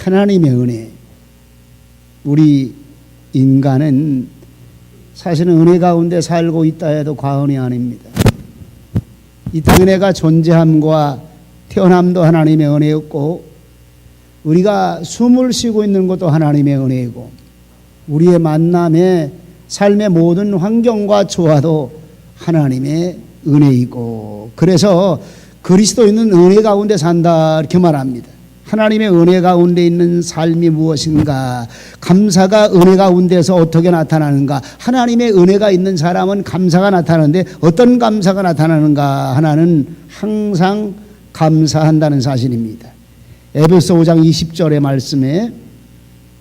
하나님의 은혜. 우리 인간은 사실은 은혜 가운데 살고 있다 해도 과언이 아닙니다. 이 땅 은혜가 존재함과 태어남도 하나님의 은혜였고, 우리가 숨을 쉬고 있는 것도 하나님의 은혜이고, 우리의 만남에 삶의 모든 환경과 조화도 하나님의 은혜이고, 그래서 그리스도인은 은혜 가운데 산다 이렇게 말합니다. 하나님의 은혜 가운데 있는 삶이 무엇인가? 감사가 은혜 가운데서 어떻게 나타나는가? 하나님의 은혜가 있는 사람은 감사가 나타나는데 어떤 감사가 나타나는가? 하나는 항상 감사한다는 사실입니다. 에베소 5장 20절의 말씀에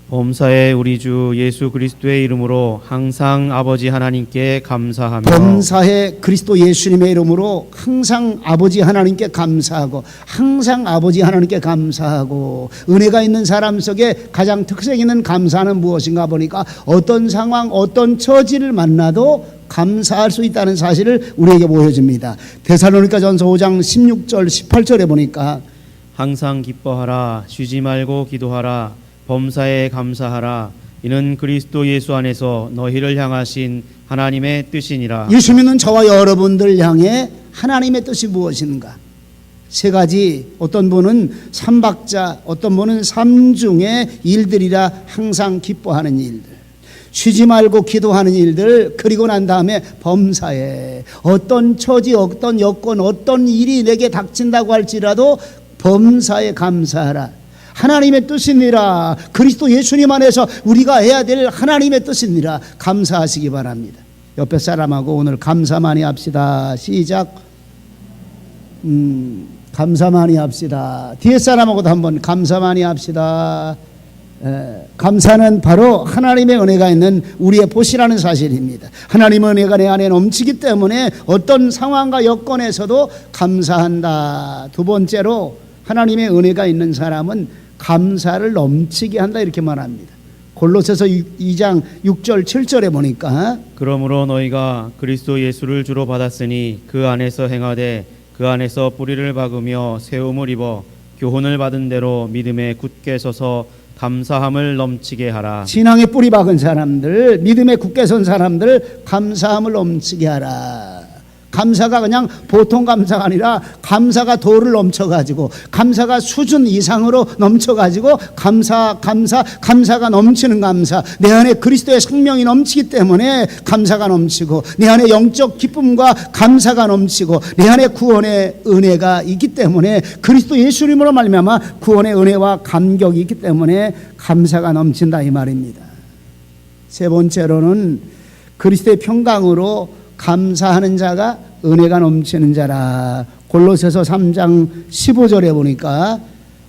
범사에 우리 주 예수 그리스도의 이름으로 항상 아버지 하나님께 감사하며, 범사에 그리스도 예수님의 이름으로 항상 아버지 하나님께 감사하고, 항상 아버지 하나님께 감사하고, 은혜가 있는 사람 속에 가장 특색 있는 감사는 무엇인가 보니까 어떤 상황, 어떤 처지를 만나도 감사할 수 있다는 사실을 우리에게 보여줍니다. 데살로니가전서 5장 16절 18절에 보니까 항상 기뻐하라, 쉬지 말고 기도하라, 범사에 감사하라, 이는 그리스도 예수 안에서 너희를 향하신 하나님의 뜻이니라. 예수 믿는 저와 여러분들 향해 하나님의 뜻이 무엇인가? 세 가지. 어떤 분은 삼박자, 어떤 분은 삼중의 일들이라 항상 기뻐하는 일들, 쉬지 말고 기도하는 일들, 그리고 난 다음에 범사에 어떤 처지, 어떤 여건, 어떤 일이 내게 닥친다고 할지라도 범사에 감사하라. 하나님의 뜻이니라. 그리스도 예수님 안에서 우리가 해야 될 하나님의 뜻이니라. 감사하시기 바랍니다. 옆에 사람하고 오늘 감사 많이 합시다. 시작. 감사 많이 합시다. 뒤에 사람하고도 한번 감사 많이 합시다. 감사는 바로 하나님의 은혜가 있는 우리의 보시라는 사실입니다. 하나님의 은혜가 내 안에 넘치기 때문에 어떤 상황과 여건에서도 감사한다. 두 번째로 하나님의 은혜가 있는 사람은 감사를 넘치게 한다 이렇게 말합니다. 골로새서 2장 6절 7절에 보니까 그러므로 너희가 그리스도 예수를 주로 받았으니 그 안에서 행하되 그 안에서 뿌리를 박으며 세움을 입어 교훈을 받은 대로 믿음에 굳게 서서 감사함을 넘치게 하라. 신앙에 뿌리 박은 사람들, 믿음에 굳게 선 사람들 감사함을 넘치게 하라. 감사가 그냥 보통 감사가 아니라 감사가 도를 넘쳐가지고, 감사가 수준 이상으로 넘쳐가지고, 감사가 넘치는 감사. 내 안에 그리스도의 생명이 넘치기 때문에 감사가 넘치고, 내 안에 영적 기쁨과 감사가 넘치고, 내 안에 구원의 은혜가 있기 때문에, 그리스도 예수님으로 말미암아 구원의 은혜와 감격이 있기 때문에 감사가 넘친다 이 말입니다. 세 번째로는 그리스도의 평강으로 감사하는 자가 은혜가 넘치는 자라. 골로새서 3장 15절에 보니까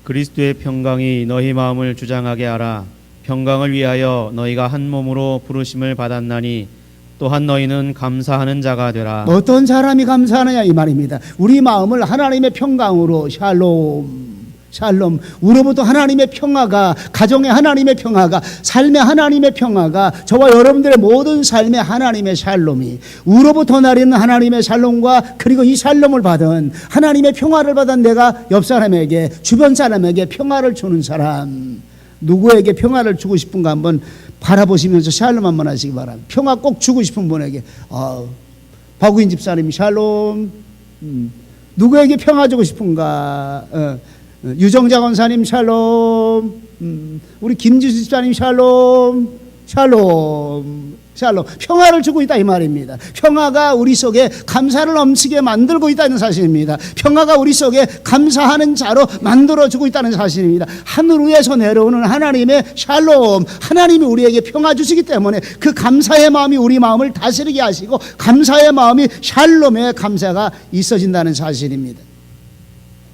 그리스도의 평강이 너희 마음을 주장하게 하라. 평강을 위하여 너희가 한 몸으로 부르심을 받았나니 또한 너희는 감사하는 자가 되라. 어떤 사람이 감사하느냐 이 말입니다. 우리 마음을 하나님의 평강으로, 샬롬, 우로부터 하나님의 평화가, 가정의 하나님의 평화가, 삶의 하나님의 평화가, 저와 여러분들의 모든 삶의 하나님의 샬롬이, 우로부터 나리는 하나님의 샬롬과, 그리고 이 샬롬을 받은, 하나님의 평화를 받은 내가 옆 사람에게, 주변 사람에게 평화를 주는 사람, 누구에게 평화를 주고 싶은가 한번 바라보시면서 샬롬 한번 하시기 바랍니다. 평화 꼭 주고 싶은 분에게 박우인 집사님 샬롬. 누구에게 평화 주고 싶은가? 유정자 권사님 샬롬. 우리 김지수 집사님 샬롬. 평화를 주고 있다 이 말입니다. 평화가 우리 속에 감사를 넘치게 만들고 있다는 사실입니다. 평화가 우리 속에 감사하는 자로 만들어주고 있다는 사실입니다. 하늘 위에서 내려오는 하나님의 샬롬, 하나님이 우리에게 평화 주시기 때문에 그 감사의 마음이 우리 마음을 다스리게 하시고, 감사의 마음이 샬롬의 감사가 있어진다는 사실입니다.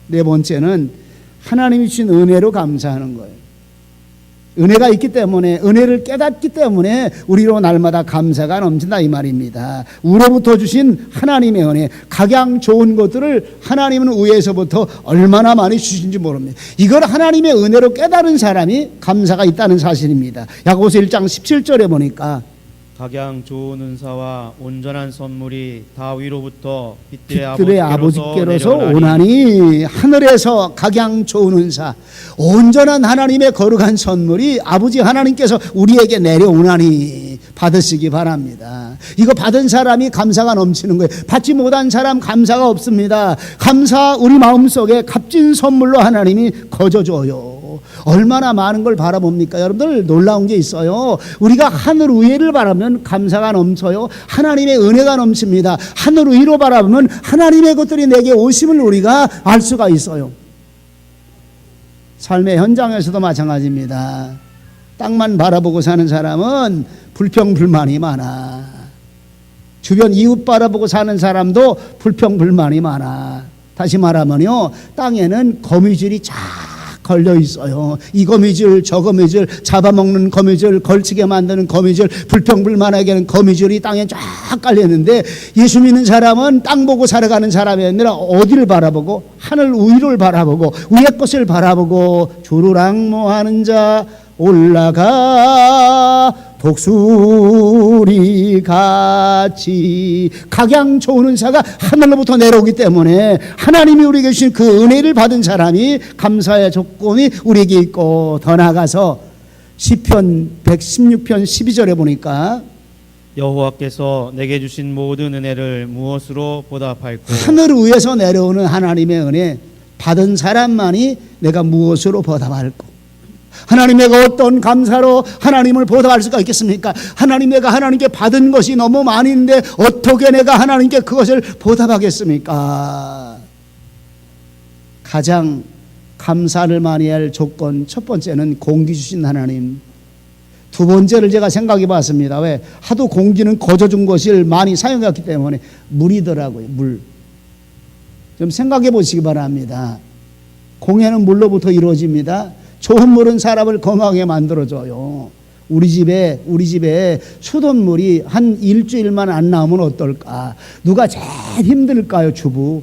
네 번째는 하나님이 주신 은혜로 감사하는 거예요. 은혜가 있기 때문에, 은혜를 깨닫기 때문에 우리로 날마다 감사가 넘친다 이 말입니다. 우로부터 주신 하나님의 은혜, 각양 좋은 것들을 하나님은 위에서부터 얼마나 많이 주신지 모릅니다. 이걸 하나님의 은혜로 깨달은 사람이 감사가 있다는 사실입니다. 야고보서 1장 17절에 보니까 각양 좋은 은사와 온전한 선물이 다 위로부터 빛들의 빛들의 아버지께로서 오나니 하늘에서 각양 좋은 은사 온전한 하나님의 거룩한 선물이 아버지 하나님께서 우리에게 내려오나니 받으시기 바랍니다. 이거 받은 사람이 감사가 넘치는 거예요. 받지 못한 사람 감사가 없습니다. 감사 우리 마음속에 값진 선물로 하나님이 거저줘요. 얼마나 많은 걸 바라봅니까? 여러분들 놀라운 게 있어요. 우리가 하늘 위를 바라면 감사가 넘쳐요. 하나님의 은혜가 넘칩니다. 하늘 위로 바라보면 하나님의 것들이 내게 오심을 우리가 알 수가 있어요. 삶의 현장에서도 마찬가지입니다. 땅만 바라보고 사는 사람은 불평불만이 많아. 주변 이웃 바라보고 사는 사람도 불평불만이 많아. 다시 말하면요, 땅에는 거미줄이 쫙 걸려 있어요. 이 거미줄 저 거미줄 잡아먹는 거미줄 걸치게 만드는 거미줄 불평불만하게 하는 거미줄이 땅에 쫙 깔려 있는데 예수 믿는 사람은 땅 보고 살아가는 사람이 아니라 어디를 바라보고 하늘 위를 바라보고 위의 것을 바라보고 주르락모하는 자 올라가 독수리 같이 각양 좋은 은사가 하늘로부터 내려오기 때문에 하나님이 우리에게 주신 그 은혜를 받은 사람이 감사의 조건이 우리에게 있고 더 나아가서 시편 116편 12절에 보니까 여호와께서 내게 주신 모든 은혜를 무엇으로 보답할꼬 하늘 위에서 내려오는 하나님의 은혜 받은 사람만이 내가 무엇으로 보답할꼬 하나님 내가 어떤 감사로 하나님을 보답할 수가 있겠습니까? 하나님 내가 하나님께 받은 것이 너무 많이 있는데 어떻게 내가 하나님께 그것을 보답하겠습니까? 가장 감사를 많이 할 조건 첫 번째는 공기 주신 하나님. 두 번째를 제가 생각해 봤습니다. 왜? 하도 공기는 거저준 것을 많이 사용했기 때문에 물이더라고요. 물. 좀 생각해 보시기 바랍니다. 공해는 물로부터 이루어집니다. 좋은 물은 사람을 건강하게 만들어줘요. 우리 집에 수돗물이 한 일주일만 안 나오면 어떨까? 누가 제일 힘들까요, 주부?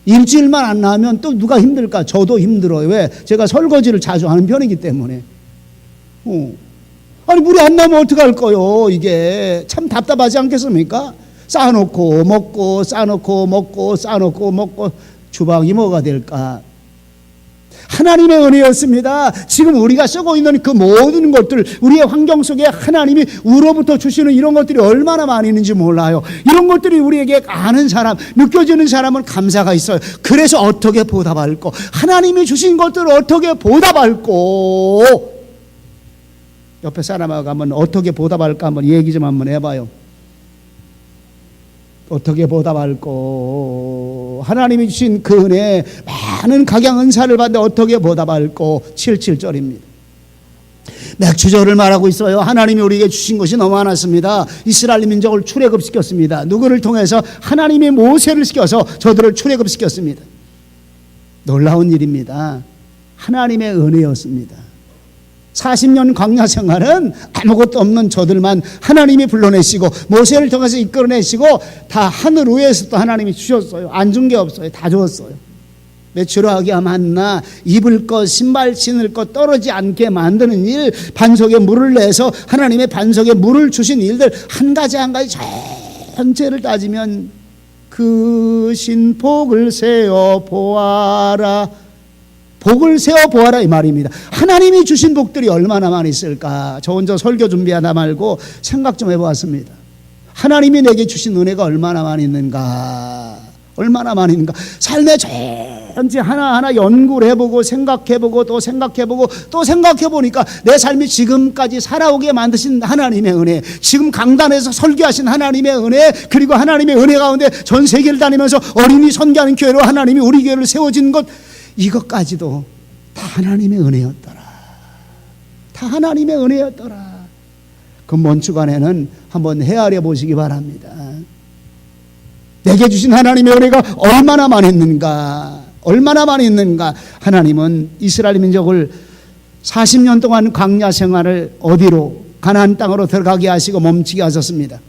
일주일만 안 나오면 또 누가 힘들까? 저도 힘들어요. 왜? 제가 설거지를 자주 하는 편이기 때문에. 아니 물이 안 나오면 어떡할 거요? 이게 참 답답하지 않겠습니까? 쌓아놓고 먹고 쌓아놓고 먹고 쌓아놓고 먹고 주방이 뭐가 될까? 하나님의 은혜였습니다. 지금 우리가 쓰고 있는 그 모든 것들 우리의 환경 속에 하나님이 우로부터 주시는 이런 것들이 얼마나 많이 있는지 몰라요. 이런 것들이 우리에게 아는 사람 느껴지는 사람은 감사가 있어요. 그래서 어떻게 보답할꼬 하나님이 주신 것들을 어떻게 보답할꼬 옆에 사람하고 한번 어떻게 보답할까 한번 얘기 좀 한번 해봐요. 어떻게 보답할꼬 하나님이 주신 그 은혜 많은 각양 은사를 받는데 어떻게 보답할꼬 77절입니다. 맥추절을 말하고 있어요. 하나님이 우리에게 주신 것이 너무 많았습니다. 이스라엘 민족을 출애굽시켰습니다. 누구를 통해서? 하나님이 모세를 시켜서 저들을 출애굽시켰습니다. 놀라운 일입니다. 하나님의 은혜였습니다. 40년 광야 생활은 아무것도 없는 저들만 하나님이 불러내시고 모세를 통해서 이끌어내시고 다 하늘 위에서도 하나님이 주셨어요. 안 준 게 없어요. 다 주었어요. 메추라기야 만나 입을 것 신발 신을 것 떨어지지 않게 만드는 일 반석에 물을 내서 하나님의 반석에 물을 주신 일들 한 가지 한 가지 전체를 따지면 그 신복을 세어 보아라 복을 세워 보아라 이 말입니다. 하나님이 주신 복들이 얼마나 많이 있을까? 저 혼자 설교 준비하다 말고 생각 좀 해보았습니다. 하나님이 내게 주신 은혜가 얼마나 많이 있는가? 얼마나 많이 있는가? 삶의 전체 하나하나 연구를 해보고 생각해보고 또 생각해보고 또 생각해보니까 내 삶이 지금까지 살아오게 만드신 하나님의 은혜, 지금 강단에서 설교하신 하나님의 은혜, 그리고 하나님의 은혜 가운데 전 세계를 다니면서 어린이 선교하는 교회로 하나님이 우리 교회를 세워진 것, 이것까지도 다 하나님의 은혜였더라. 다 하나님의 은혜였더라. 그 먼 주간에는 한번 헤아려 보시기 바랍니다. 내게 주신 하나님의 은혜가 얼마나 많이 있는가? 얼마나 많이 있는가? 하나님은 이스라엘 민족을 40년 동안 광야 생활을 어디로? 가나안 땅으로 들어가게 하시고 멈추게 하셨습니다.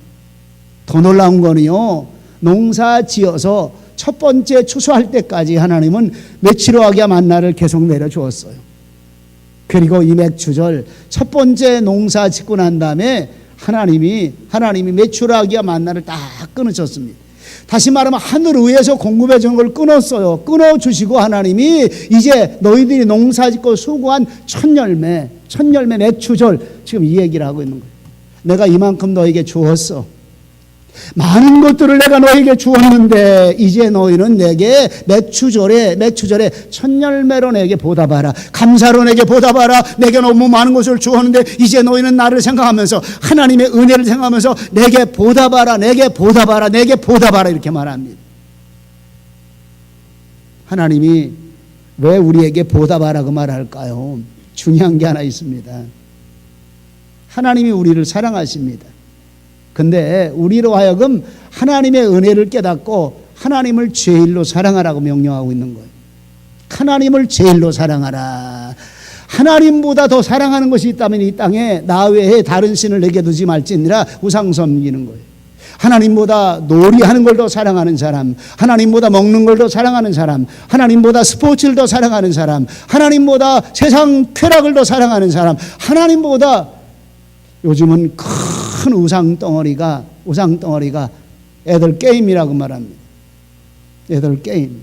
더 놀라운 거는요, 농사 지어서 첫 번째 추수할 때까지 하나님은 메추라기야 만나를 계속 내려주었어요. 그리고 이 맥추절 첫 번째 농사 짓고 난 다음에 하나님이 메추라기와 만나를 다 끊으셨습니다. 다시 말하면 하늘 위에서 공급해 주는 걸 끊었어요. 끊어주시고 하나님이 이제 너희들이 농사짓고 수고한 첫 열매 내추절, 지금 이 얘기를 하고 있는 거예요. 내가 이만큼 너에게 주었어. 많은 것들을 내가 너에게 주었는데 이제 너희는 내게 매추절에 첫 열매로 내게 보답하라. 감사로 내게 보답하라. 내게 너무 많은 것을 주었는데 이제 너희는 나를 생각하면서 하나님의 은혜를 생각하면서 내게 보답하라. 이렇게 말합니다. 하나님이 왜 우리에게 보답하라고 말할까요? 중요한 게 하나 있습니다. 하나님이 우리를 사랑하십니다. 근데 우리로 하여금 하나님의 은혜를 깨닫고 하나님을 제일로 사랑하라고 명령하고 있는 거예요. 하나님을 제일로 사랑하라. 하나님보다 더 사랑하는 것이 있다면 이 땅에 나 외에 다른 신을 내게 두지 말지니라. 우상 섬기는 거예요. 하나님보다 놀이하는 걸 더 사랑하는 사람, 하나님보다 먹는 걸 더 사랑하는 사람, 하나님보다 스포츠를 더 사랑하는 사람, 하나님보다 세상 쾌락을 더 사랑하는 사람, 하나님보다 요즘은 큰 우상 덩어리가 애들 게임이라고 말합니다. 애들 게임.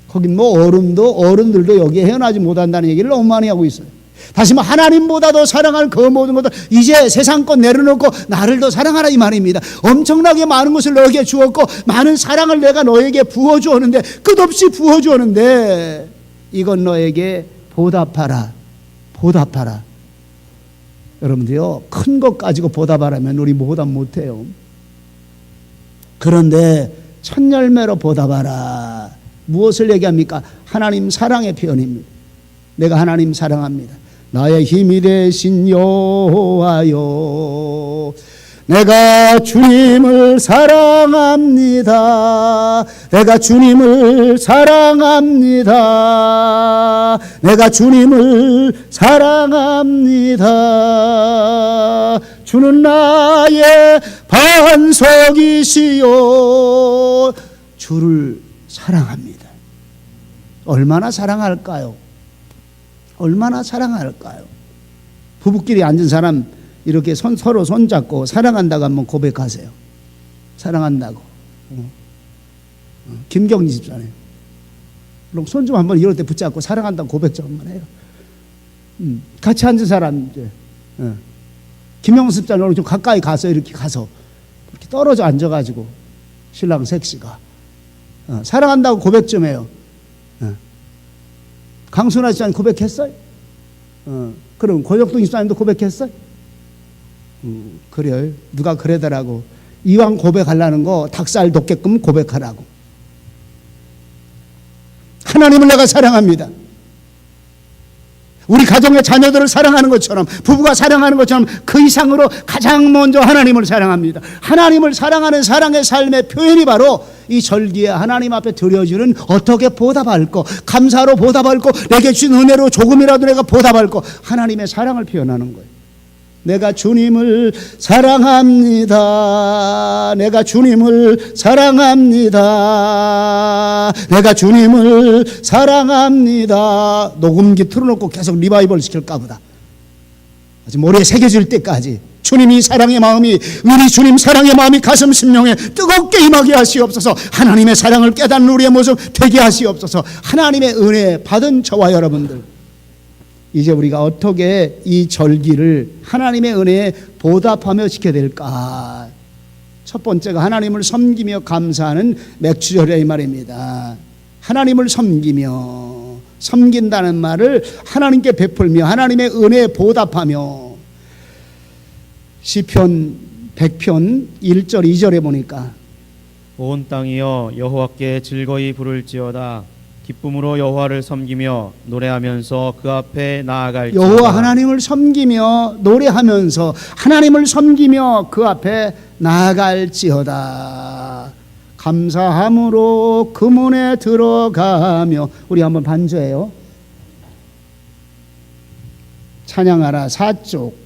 거긴 뭐 어른들도 여기에 헤어나지 못한다는 얘기를 너무 많이 하고 있어요. 다시 말해 하나님보다 더 사랑할 그 모든 것들 이제 세상 것 내려놓고 나를 더 사랑하라 이 말입니다. 엄청나게 많은 것을 너에게 주었고 많은 사랑을 내가 너에게 부어주었는데 끝없이 부어주었는데 이건 너에게 보답하라. 여러분들요, 큰 것 가지고 보답하라면 우리 보답 못해요. 그런데 첫 열매로 보답하라. 무엇을 얘기합니까? 하나님 사랑의 표현입니다. 내가 하나님 사랑합니다. 나의 힘이 되신 여호와여, 내가 주님을 사랑합니다. 내가 주님을 사랑합니다. 내가 주님을 사랑합니다. 주는 나의 반석이시요. 주를 사랑합니다. 얼마나 사랑할까요? 부부끼리 앉은 사람 이렇게 서로 손잡고 사랑한다고 한번 고백하세요. 사랑한다고. 김경리 집사님. 그럼 손 좀 한번 이럴 때 붙잡고 사랑한다고 고백 좀 한번 해요. 같이 앉은 사람 이제. 김영수 집사님 좀 가까이 가서 이렇게 떨어져 앉아가지고 신랑 섹시가 사랑한다고 고백 좀 해요. 강순아 집사님 고백했어요? 그럼 고혁동 집사님도 고백했어요? 그래요. 누가 그러더라고. 이왕 고백하려는 거 닭살 돋게끔 고백하라고. 하나님을 내가 사랑합니다. 우리 가정의 자녀들을 사랑하는 것처럼, 부부가 사랑하는 것처럼 그 이상으로 가장 먼저 하나님을 사랑합니다. 하나님을 사랑하는 사랑의 삶의 표현이 바로 이 절기에 하나님 앞에 드려주는 어떻게 보답할 거, 감사로 보답할 거, 내게 주신 은혜로 조금이라도 내가 보답할 거, 하나님의 사랑을 표현하는 거예요. 내가 주님을 사랑합니다. 내가 주님을 사랑합니다. 내가 주님을 사랑합니다. 녹음기 틀어놓고 계속 리바이벌 시킬까 보다. 아직 머리에 새겨질 때까지 주님이 사랑의 마음이, 우리 주님 사랑의 마음이 가슴 심령에 뜨겁게 임하게 하시옵소서. 하나님의 사랑을 깨닫는 우리의 모습 되게 하시옵소서. 하나님의 은혜 받은 저와 여러분들, 이제 우리가 어떻게 이 절기를 하나님의 은혜에 보답하며 지켜야 될까? 첫 번째가 하나님을 섬기며 감사하는 맥주절이라 이 말입니다. 하나님을 섬긴다는 말을 하나님께 베풀며 하나님의 은혜에 보답하며, 시편 100편 1절 2절에 보니까 온 땅이여 여호와께 즐거이 부를지어다. 기쁨으로 여호와를 섬기며 노래하면서 그 앞에 나아갈지어다. 여호와 하나님을 섬기며 노래하면서 하나님을 섬기며 그 앞에 나아갈지어다. 감사함으로 그 문에 들어가며, 우리 한번 반주해요. 찬양하라 4쪽.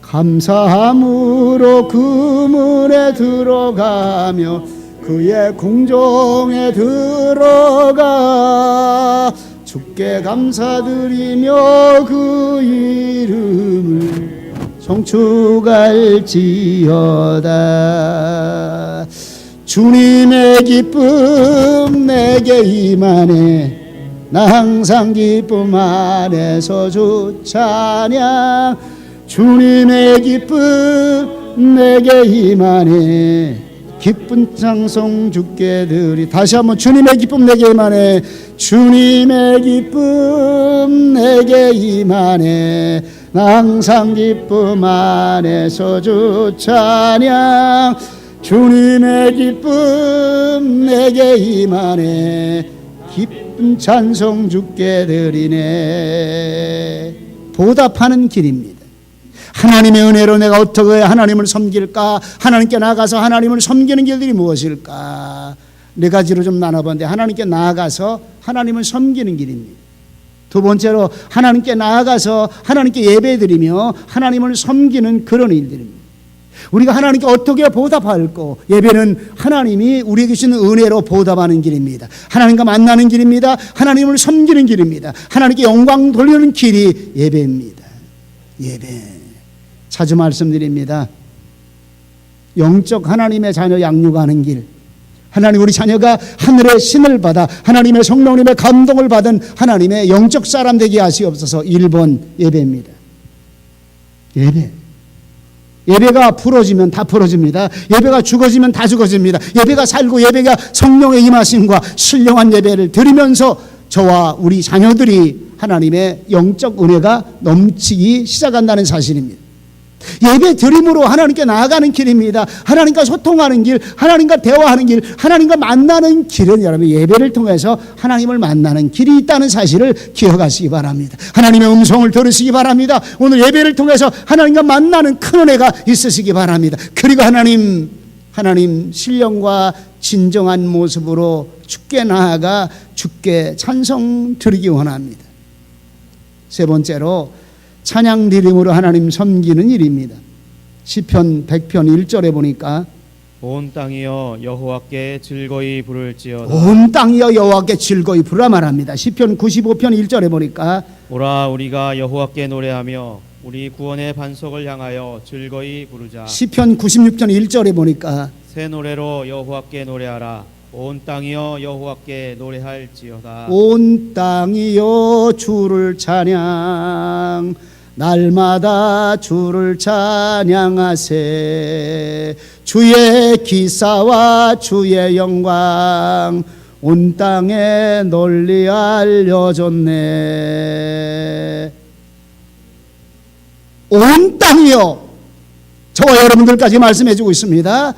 감사함으로 그 문에 들어가며 그 그의 궁정에 들어가 주께 감사드리며 그 이름을 송축할지어다. 주님의 기쁨 내게 임하네. 나 항상 기쁨 안에서 주 찬양. 주님의 기쁨 내게 임하네. 기쁜 찬송 주께 드리. 다시 한번 주님의 기쁨 내게 임하네. 주님의 기쁨 내게 임하네. 나 항상 기쁨 안에서 주 찬양. 주님의 기쁨 내게 임하네. 기쁜 찬송 주께 드리네. 보답하는 길입니다. 하나님의 은혜로 내가 어떻게 하나님을 섬길까? 하나님께 나가서 하나님을 섬기는 길들이 무엇일까? 네 가지로 좀 나눠봤는데, 하나님께 나아가서 하나님을 섬기는 길입니다. 두 번째로 하나님께 나아가서 하나님께 예배드리며 하나님을 섬기는 그런 일들입니다. 우리가 하나님께 어떻게 보답할까? 예배는 하나님이 우리에게 주신 은혜로 보답하는 길입니다. 하나님과 만나는 길입니다. 하나님을 섬기는 길입니다. 하나님께 영광 돌리는 길이 예배입니다. 예배. 자주 말씀드립니다. 영적 하나님의 자녀 양육하는 길, 하나님 우리 자녀가 하늘의 신을 받아 하나님의 성령님의 감동을 받은 하나님의 영적 사람 되게 하시옵소서. 1번 예배입니다. 예배. 예배가 풀어지면 다 풀어집니다. 예배가 죽어지면 다 죽어집니다. 예배가 살고 예배가 성령의 임하심과 신령한 예배를 드리면서 저와 우리 자녀들이 하나님의 영적 은혜가 넘치기 시작한다는 사실입니다. 예배 드림으로 하나님께 나아가는 길입니다. 하나님과 소통하는 길, 하나님과 대화하는 길, 하나님과 만나는 길은 여러분 예배를 통해서 하나님을 만나는 길이 있다는 사실을 기억하시기 바랍니다. 하나님의 음성을 들으시기 바랍니다. 오늘 예배를 통해서 하나님과 만나는 큰 은혜가 있으시기 바랍니다. 그리고 하나님 신령과 진정한 모습으로 주께 나아가 주께 찬송 드리기 원합니다. 세 번째로 찬양 드림으로 하나님 섬기는 일입니다. 시편 100편 1절에 보니까 온 땅이여 여호와께 즐거이 부를지어다. 온 땅이여 여호와께 즐거이 부르라 말합니다. 시편 95편 1절에 보니까 오라 우리가 여호와께 노래하며 우리 구원의 반석을 향하여 즐거이 부르자. 시편 96편 1절에 보니까 새 노래로 여호와께 노래하라. 온 땅이여 여호와께 노래할지어다. 온 땅이여 주를 찬양, 날마다 주를 찬양하세. 주의 기사와 주의 영광 온 땅에 널리 알려졌네. 온 땅이요, 저와 여러분들까지 말씀해 주고 있습니다.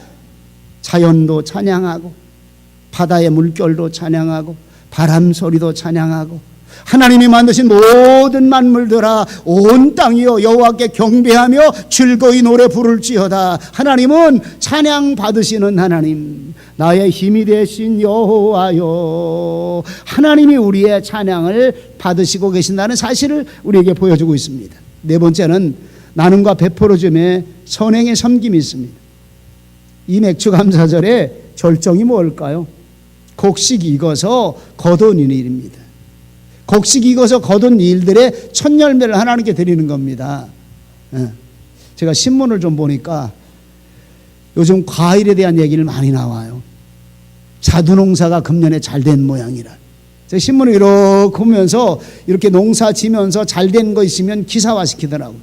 자연도 찬양하고 바다의 물결도 찬양하고 바람 소리도 찬양하고 하나님이 만드신 모든 만물들아 온 땅이여 여호와께 경배하며 즐거이 노래 부를지어다. 하나님은 찬양 받으시는 하나님, 나의 힘이 되신 여호와여. 하나님이 우리의 찬양을 받으시고 계신다는 사실을 우리에게 보여주고 있습니다. 네 번째는 나눔과 베풀어줌의 선행의 섬김이 있습니다. 이 맥주감사절의 절정이 뭘까요? 곡식 익어서 거둔 일입니다. 곡식 익어서 거둔 일들의 첫 열매를 하나님께 드리는 겁니다. 제가 신문을 좀 보니까 요즘 과일에 대한 얘기를 많이 나와요. 자두농사가 금년에 잘 된 모양이라. 제가 신문을 이렇게 보면서 이렇게 농사 지면서 잘 된 거 있으면 기사화 시키더라고요.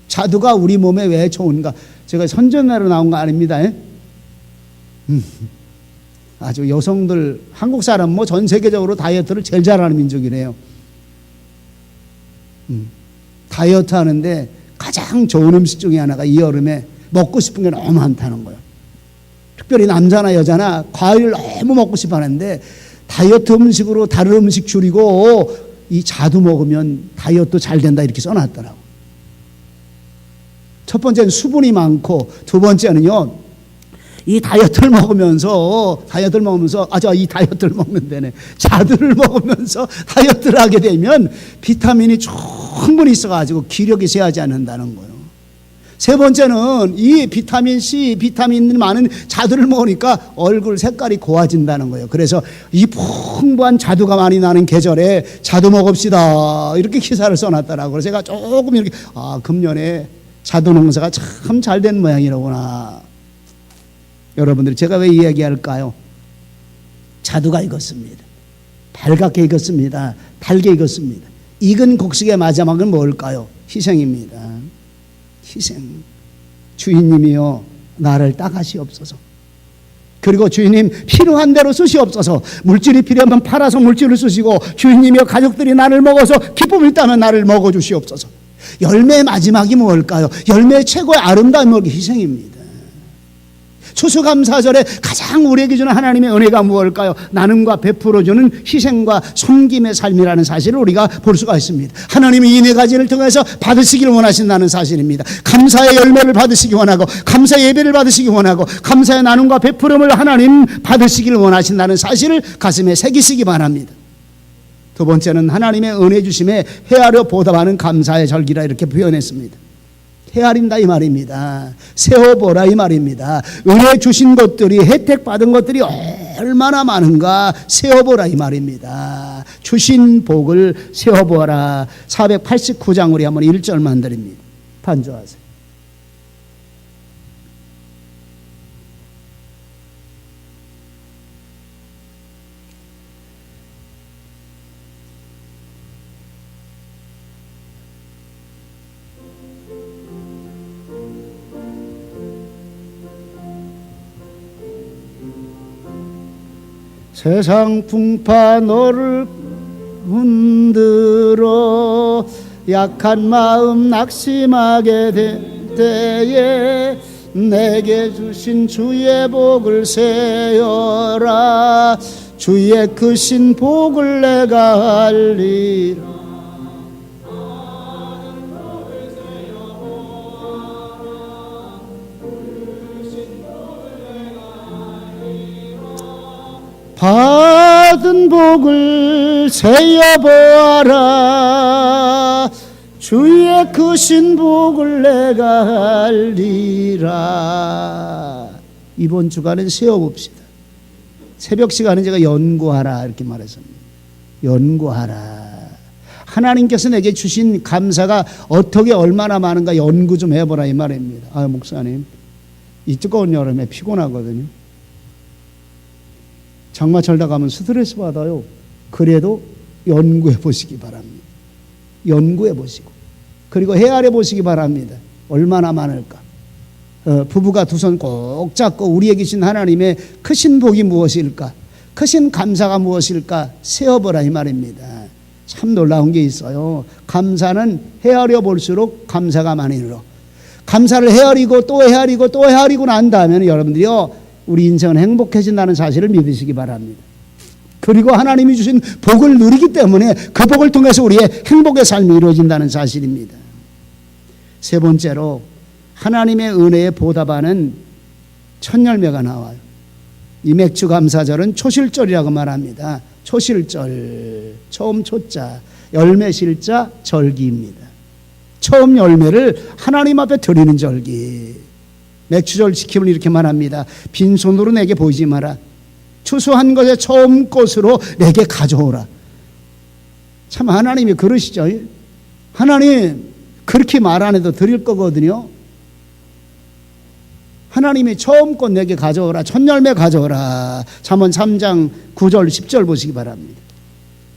자두가 우리 몸에 왜 좋은가? 제가 선전하러 나온 거 아닙니다. 아주 여성들, 한국 사람 뭐 전 세계적으로 다이어트를 제일 잘하는 민족이래요. 다이어트 하는데 가장 좋은 음식 중에 하나가 이 여름에 먹고 싶은 게 너무 많다는 거예요. 특별히 남자나 여자나 과일을 너무 먹고 싶어 하는데 다이어트 음식으로 다른 음식 줄이고 이 자두 먹으면 다이어트 잘 된다 이렇게 써놨더라고요. 첫 번째는 수분이 많고, 두 번째는요, 이 다이어트를 먹으면서 이 다이어트를 먹는 데네, 자두를 먹으면서 다이어트를 하게 되면 비타민이 충분히 있어가지고 기력이 쇠하지 않는다는 거예요. 세 번째는 이 비타민 C, 비타민 많은 자두를 먹으니까 얼굴 색깔이 고와진다는 거예요. 그래서 이 풍부한 자두가 많이 나는 계절에 자두 먹읍시다. 이렇게 기사를 써놨더라고요. 그래서 제가 조금 이렇게 금년에 자두 농사가 참 잘 된 모양이로구나. 여러분들이 제가 왜 이 얘기할까요? 자두가 익었습니다. 달갑게 익었습니다. 달게 익었습니다. 익은 곡식의 마지막은 뭘까요? 희생입니다. 희생. 주인님이여 나를 따가시옵소서. 그리고 주인님 필요한 대로 쓰시옵소서. 물질이 필요하면 팔아서 물질을 쓰시고, 주인님이여 가족들이 나를 먹어서 기쁨이 있다면 나를 먹어주시옵소서. 열매의 마지막이 뭘까요? 열매의 최고의 아름다움이 뭘까요? 희생입니다. 추수감사절에 가장 우리에게 주는 하나님의 은혜가 무엇일까요? 나눔과 베풀어주는 희생과 섬김의 삶이라는 사실을 우리가 볼 수가 있습니다. 하나님이 이 네 가지를 통해서 받으시기를 원하신다는 사실입니다. 감사의 열매를 받으시기 원하고, 감사의 예배를 받으시기 원하고, 감사의 나눔과 베풀음을 하나님 받으시기를 원하신다는 사실을 가슴에 새기시기 바랍니다. 두 번째는 하나님의 은혜 주심에 헤아려 보답하는 감사의 절기라 이렇게 표현했습니다. 헤아린다 이 말입니다. 세어보라 이 말입니다. 은혜 주신 것들이, 혜택 받은 것들이 얼마나 많은가 세어보라 이 말입니다. 주신 복을 세어보라. 489장 우리 한번 1절만 드립니다. 반주하세요. 세상 풍파 너를 흔들어 약한 마음 낙심하게 될 때에 내게 주신 주의 복을 세어라. 주의 크신 복을 내가 알리라. 받은 복을 세어보아라. 주의 크신 복을 내가 알리라. 이번 주간은 세어봅시다. 새벽 시간에 제가 연구하라 이렇게 말했습니다. 연구하라. 하나님께서 내게 주신 감사가 어떻게 얼마나 많은가 연구 좀 해보라 이 말입니다. 목사님 이 뜨거운 여름에 피곤하거든요. 장마철 나가면 스트레스 받아요. 그래도 연구해 보시기 바랍니다. 연구해 보시고, 그리고 헤아려 보시기 바랍니다. 얼마나 많을까. 부부가 두 손 꼭 잡고 우리에게 주신 하나님의 크신 복이 무엇일까, 크신 감사가 무엇일까 세어보라 이 말입니다. 참 놀라운 게 있어요. 감사는 헤아려 볼수록 감사가 많이 늘어. 감사를 헤아리고 또 헤아리고 또 헤아리고 난 다음에 여러분들이요, 우리 인생은 행복해진다는 사실을 믿으시기 바랍니다. 그리고 하나님이 주신 복을 누리기 때문에 그 복을 통해서 우리의 행복의 삶이 이루어진다는 사실입니다. 세 번째로 하나님의 은혜에 보답하는 첫 열매가 나와요. 이 맥주 감사절은 초실절이라고 말합니다. 초실절, 처음 초자, 열매 실자, 절기입니다. 처음 열매를 하나님 앞에 드리는 절기. 맥주절 지킴을 이렇게 말합니다. 빈손으로 내게 보이지 마라. 추수한 것의 처음 것으로 내게 가져오라. 참 하나님이 그러시죠. 하나님 그렇게 말 안 해도 드릴 거거든요. 하나님이 처음 것 내게 가져오라. 첫 열매 가져오라. 잠언 3장 9절 10절 보시기 바랍니다.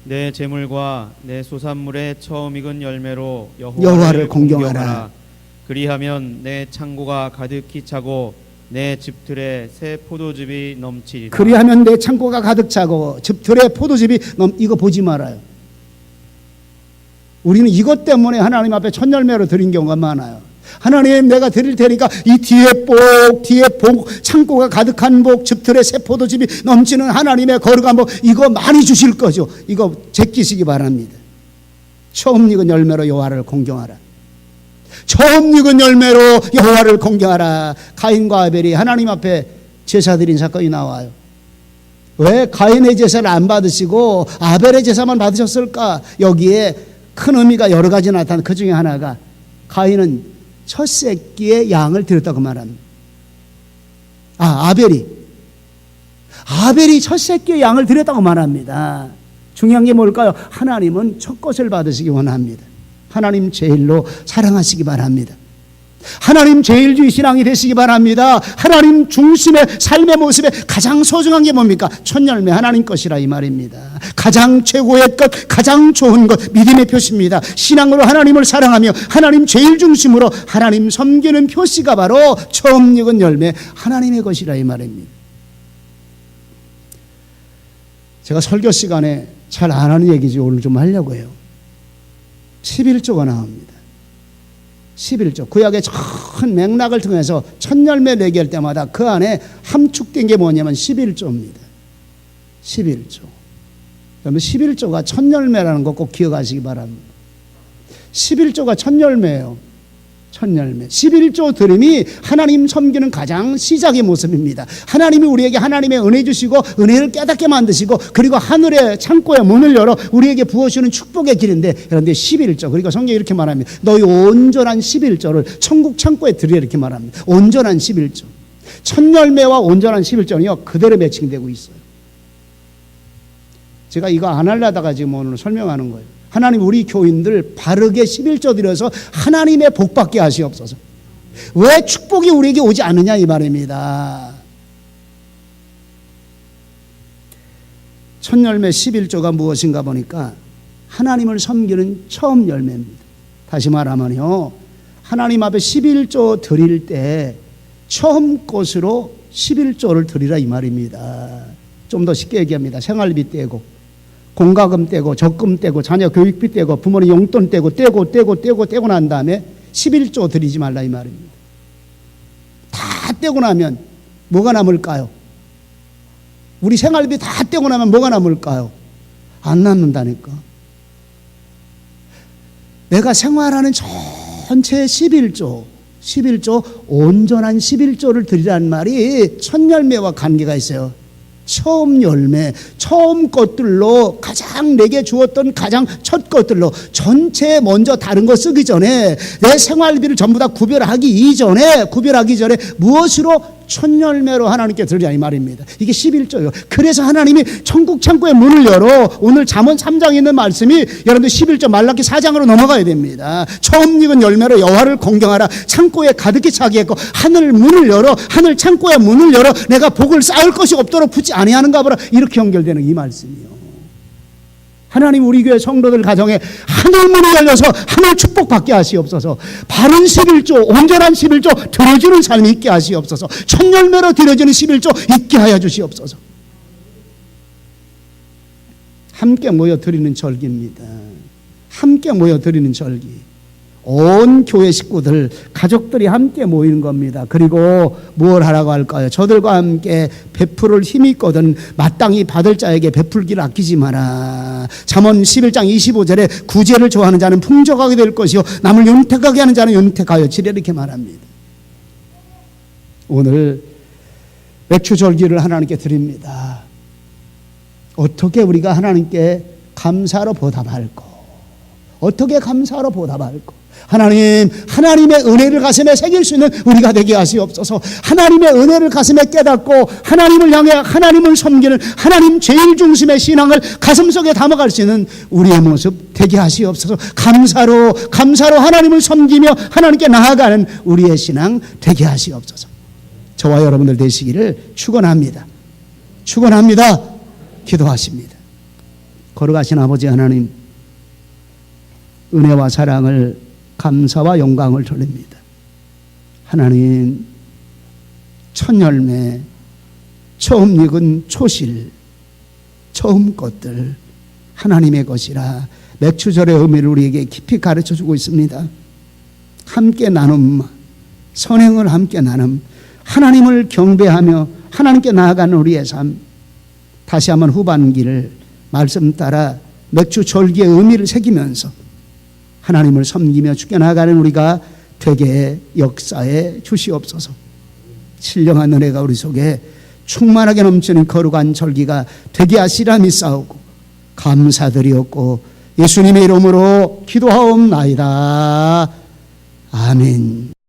내 재물과 내 소산물의 처음 익은 열매로 여호와를 공경하라. 그리하면 내 창고가 가득히 차고 내 집틀에 새 포도즙이 넘치리라. 그리하면 내 창고가 가득 차고 집틀에 포도즙이 이거 보지 말아요. 우리는 이것 때문에 하나님 앞에 첫 열매로 드린 경우가 많아요. 하나님 내가 드릴 테니까 이 뒤에 복, 창고가 가득한 복, 집틀에 새 포도즙이 넘치는 하나님의 거룩한 복, 이거 많이 주실 거죠. 이거 제끼시기 바랍니다. 처음 익은 열매로 여호와를 공경하라. 처음 익은 열매로 여호와를 공경하라. 가인과 아벨이 하나님 앞에 제사 드린 사건이 나와요. 왜 가인의 제사를 안 받으시고 아벨의 제사만 받으셨을까? 여기에 큰 의미가 여러 가지 나타난 그 중에 하나가, 가인은 첫 새끼의 양을 드렸다고 말합니다. 아벨이 첫 새끼의 양을 드렸다고 말합니다. 중요한 게 뭘까요? 하나님은 첫 것을 받으시기 원합니다. 하나님 제일로 사랑하시기 바랍니다. 하나님 제일주의 신앙이 되시기 바랍니다. 하나님 중심의 삶의 모습에 가장 소중한 게 뭡니까? 첫 열매 하나님 것이라 이 말입니다. 가장 최고의 것, 가장 좋은 것, 믿음의 표시입니다. 신앙으로 하나님을 사랑하며 하나님 제일 중심으로 하나님 섬기는 표시가 바로 처음 익은 열매 하나님의 것이라 이 말입니다. 제가 설교 시간에 잘 안 하는 얘기지 오늘 좀 하려고 해요. 11조가 나옵니다. 11조. 구약의 전 맥락을 통해서 첫 열매 얘기할 때마다 그 안에 함축된 게 뭐냐면 11조입니다. 11조. 그러면 11조가 첫 열매라는 거 꼭 기억하시기 바랍니다. 11조가 첫 열매예요. 첫 열매. 11조 드림이 하나님 섬기는 가장 시작의 모습입니다. 하나님이 우리에게 하나님의 은혜 주시고 은혜를 깨닫게 만드시고 그리고 하늘의 창고에 문을 열어 우리에게 부어주는 축복의 길인데 그런데 11조 그러니까 성경이 이렇게 말합니다. 너희 온전한 11조를 천국 창고에 드리라 이렇게 말합니다. 온전한 11조. 첫 열매와 온전한 11조는요 그대로 매칭되고 있어요. 제가 이거 안 하려다가 지금 오늘 설명하는 거예요. 하나님 우리 교인들 바르게 11조 드려서 하나님의 복 받게 하시옵소서. 왜 축복이 우리에게 오지 않느냐 이 말입니다. 첫 열매 11조가 무엇인가 보니까 하나님을 섬기는 처음 열매입니다. 다시 말하면요 하나님 앞에 11조 드릴 때 처음 것으로 11조를 드리라 이 말입니다. 좀 더 쉽게 얘기합니다. 생활비 떼고 공과금 떼고 적금 떼고 자녀 교육비 떼고 부모님 용돈 떼고 난 다음에 11조 드리지 말라 이 말입니다. 다 떼고 나면 뭐가 남을까요? 우리 생활비 다 떼고 나면 뭐가 남을까요? 안 남는다니까. 내가 생활하는 전체 11조 온전한 11조를 드리라는 말이 첫 열매와 관계가 있어요. 처음 열매, 처음 것들로 가장 내게 주었던 가장 첫 것들로 전체 먼저 다른 거 쓰기 전에 내 생활비를 전부 다 구별하기 이전에 무엇으로 첫 열매로 하나님께 드리자 이 말입니다. 이게 11조예요. 그래서 하나님이 천국 창고의 문을 열어 오늘 잠언 3장에 있는 말씀이 여러분들 11조 말라기 4장으로 넘어가야 됩니다. 처음 익은 열매로 여호와를 공경하라. 창고에 가득히 차게 했고 하늘 문을 열어 하늘 창고의 문을 열어 내가 복을 쌓을 것이 없도록 붙지 아니하는가 보라. 이렇게 연결되는 이 말씀이요. 하나님 우리 교회 성도들 가정에 하늘 문이 열려서 하늘 축복 받게 하시옵소서. 바른 11조 온전한 11조 드려주는 삶이 있게 하시옵소서. 첫 열매로 드려주는 11조 있게 하여 주시옵소서. 함께 모여 드리는 절기입니다. 함께 모여 드리는 절기. 온 교회 식구들 가족들이 함께 모이는 겁니다. 그리고 무엇 하라고 할까요? 저들과 함께 베풀을 힘이 있거든 마땅히 받을 자에게 베풀기를 아끼지 마라. 잠언 11장 25절에 구제를 좋아하는 자는 풍족하게 될 것이요 남을 윤택하게 하는 자는 윤택하여 지리라 이렇게 말합니다. 오늘 맥주절기를 하나님께 드립니다. 어떻게 우리가 하나님께 감사로 보답할까? 어떻게 감사로 보답할까? 하나님의 은혜를 가슴에 새길 수 있는 우리가 되게 하시옵소서. 하나님의 은혜를 가슴에 깨닫고 하나님을 향해 하나님을 섬기는 하나님 제일 중심의 신앙을 가슴속에 담아갈 수 있는 우리의 모습 되게 하시옵소서. 감사로 하나님을 섬기며 하나님께 나아가는 우리의 신앙 되게 하시옵소서. 저와 여러분들 되시기를 축원합니다. 기도하십니다. 걸어가신 아버지 하나님 은혜와 사랑을 감사와 영광을 돌립니다. 하나님 첫 열매 처음 익은 초실 처음 것들 하나님의 것이라 맥주절의 의미를 우리에게 깊이 가르쳐주고 있습니다. 함께 나눔 선행을 함께 나눔 하나님을 경배하며 하나님께 나아가는 우리의 삶 다시 한번 후반기를 말씀 따라 맥주절기의 의미를 새기면서 하나님을 섬기며 죽여나가는 우리가 되게 역사에 주시옵소서. 신령한 은혜가 우리 속에 충만하게 넘치는 거룩한 절기가 되게 하시라 믿사오고 감사드리옵고 예수님의 이름으로 기도하옵나이다. 아멘.